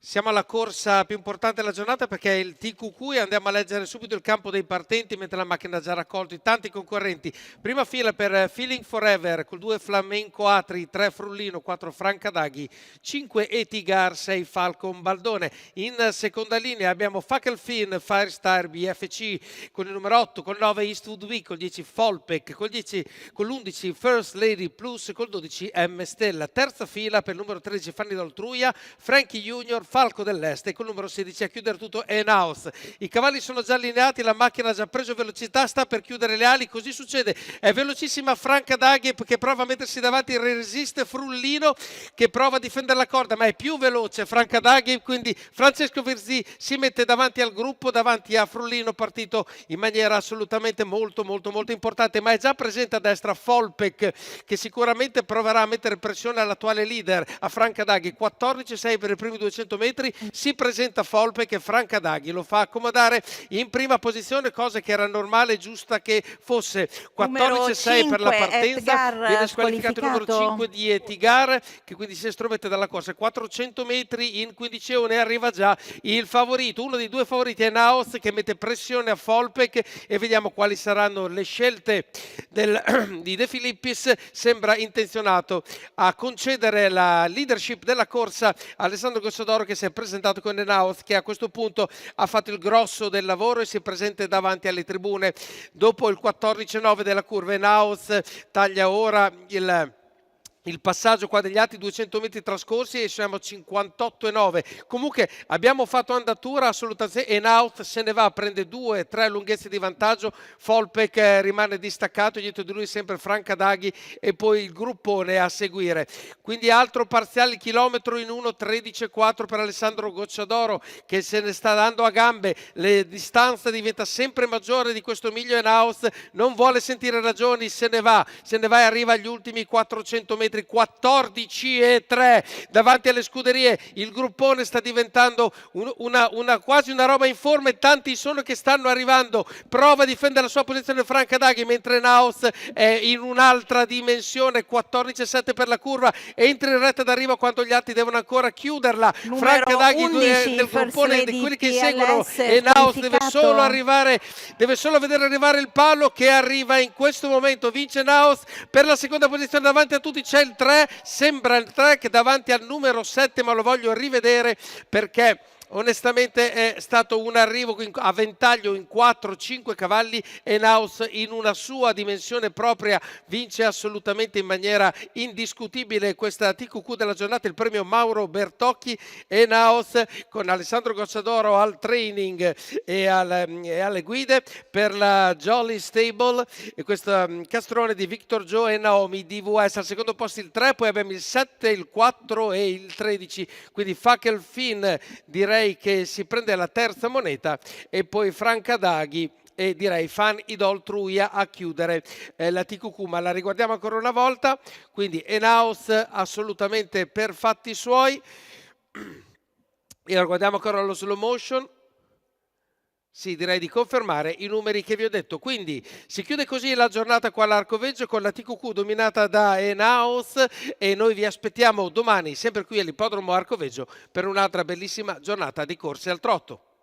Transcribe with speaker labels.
Speaker 1: Siamo alla corsa più importante della giornata perché è il TQQ e andiamo a leggere subito il campo dei partenti mentre la macchina ha già raccolto i tanti concorrenti. Prima fila per Feeling Forever con 2 Flamenco Atri, 3 Frullino, 4 Francadaghi, 5 Etigar, 6 Falcon Baldone. In seconda linea abbiamo Fackelfin, Firestar, BFC con il numero 8, con 9 Eastwood V, con 10 Folpec, con l'11 First Lady Plus, col 12 M Stella. Terza fila per il numero 13 Fanny d'Oltruia, Frankie Junior, Falco dell'Est e col numero 16 a chiudere tutto Enhaus. I cavalli sono già allineati, la macchina ha già preso velocità, sta per chiudere le ali, così succede. È velocissima Francadaghi che prova a mettersi davanti, resiste Frullino che prova a difendere la corda, ma è più veloce Francadaghi, quindi Francesco Virzì si mette davanti al gruppo, davanti a Frullino, partito in maniera assolutamente molto importante, ma è già presente a destra Folpec che sicuramente proverà a mettere pressione all'attuale leader, a Francadaghi. 14,6 per i primi 200 metri, si presenta Folpec e Francadaghi lo fa accomodare in prima posizione, cosa che era normale e giusta che fosse. 14,6 per la partenza, viene squalificato il numero 5 di Etigar che quindi si estromette dalla corsa. 400 metri in 15 ore arriva già il favorito, uno dei due favoriti è Naos che mette pressione a Folpec e vediamo quali saranno le scelte di De Filippis. Sembra intenzionato a concedere la leadership della corsa a Alessandro Gossodoro che si è presentato con Enaoz, che a questo punto ha fatto il grosso del lavoro e si presenta davanti alle tribune dopo il 14,9 della curva. Enaoz taglia ora il passaggio qua degli altri 200 metri trascorsi e siamo a 58,9. Comunque abbiamo fatto andatura assolutamente. Enaut se ne va, prende 2-3 lunghezze di vantaggio. Folpec rimane distaccato, dietro di lui sempre Francadaghi e poi il gruppone a seguire. Quindi altro parziale chilometro in 1:13,4 per Alessandro Gocciadoro che se ne sta dando a gambe. La distanza diventa sempre maggiore di questo miglio. Enaut non vuole sentire ragioni, se ne va e arriva agli ultimi 400 metri. 14,3 davanti alle scuderie. Il gruppone sta diventando quasi una roba in forma e tanti sono che stanno arrivando. Prova a difendere la sua posizione Francadaghi mentre Naos è in un'altra dimensione. 14,7 per la curva, entra in retta d'arrivo quando gli altri devono ancora chiuderla. Francadaghi del gruppone di quelli che seguono e Naos deve solo vedere arrivare il palo che arriva in questo momento. Vince Naos per la seconda posizione davanti a tutti. C'è il 3, sembra il 3 che davanti al numero 7, ma lo voglio rivedere perché onestamente è stato un arrivo a ventaglio in 4-5 cavalli e Naus in una sua dimensione propria vince assolutamente in maniera indiscutibile questa TQQ della giornata, il premio Mauro Bertocchi. E Naus con Alessandro Gocciadoro al training e alle guide per la Jolly Stable e questo castrone di Victor Joe e Naomi DVS. Al secondo posto il 3, poi abbiamo il 7, il 4 e il 13, quindi Fackelfin direi che si prende la terza moneta e poi Francadaghi e direi Fan Idoltruia a chiudere la TQQ, ma la riguardiamo ancora una volta. Quindi Enaus assolutamente per fatti suoi e la guardiamo ancora allo slow motion. Sì, direi di confermare i numeri che vi ho detto. Quindi si chiude così la giornata qua all'Arcoveggio con la TQQ dominata da Enaus e noi vi aspettiamo domani sempre qui all'Ippodromo Arcoveggio per un'altra bellissima giornata di corse al trotto.